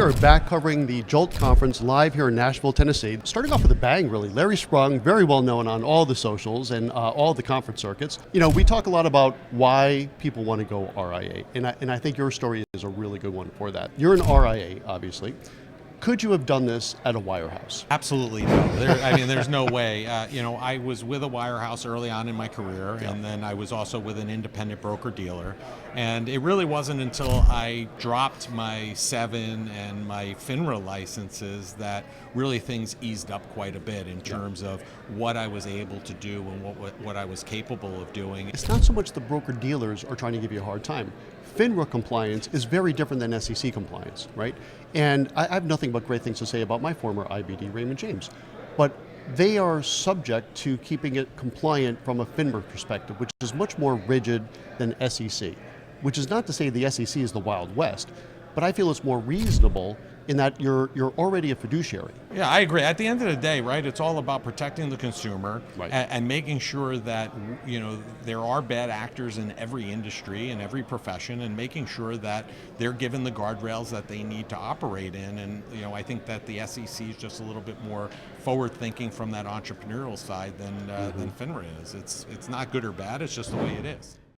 are back covering the JOLT conference live here in Nashville, Tennessee. Starting off with a bang, really. Larry Sprung, very well known on all the socials and all the conference circuits. You know, we talk a lot about why people want to go RIA, and I think your story is a really good one for that. You're an RIA, obviously. Could you have done this at a wirehouse? Absolutely no. There's no way. I was with a wirehouse early on in my career, and then I was also with an independent broker-dealer. And it really wasn't until I dropped my 7 and my FINRA licenses that really things eased up quite a bit in terms of what I was able to do and what I was capable of doing. It's not so much the broker-dealers are trying to give you a hard time. FINRA compliance is very different than SEC compliance, right? And I have nothing but great things to say about my former IBD, Raymond James. But they are subject to keeping it compliant from a FINRA perspective, which is much more rigid than SEC. Which is not to say the SEC is the Wild West, but I feel it's more reasonable in that you're already a fiduciary. Yeah, I agree. At the end of the day, right, it's all about protecting the consumer, right, and making sure that, there are bad actors in every industry and every profession, and making sure that they're given the guardrails that they need to operate in. And I think that the SEC is just a little bit more forward thinking from that entrepreneurial side than FINRA is. It's not good or bad, it's just the way it is.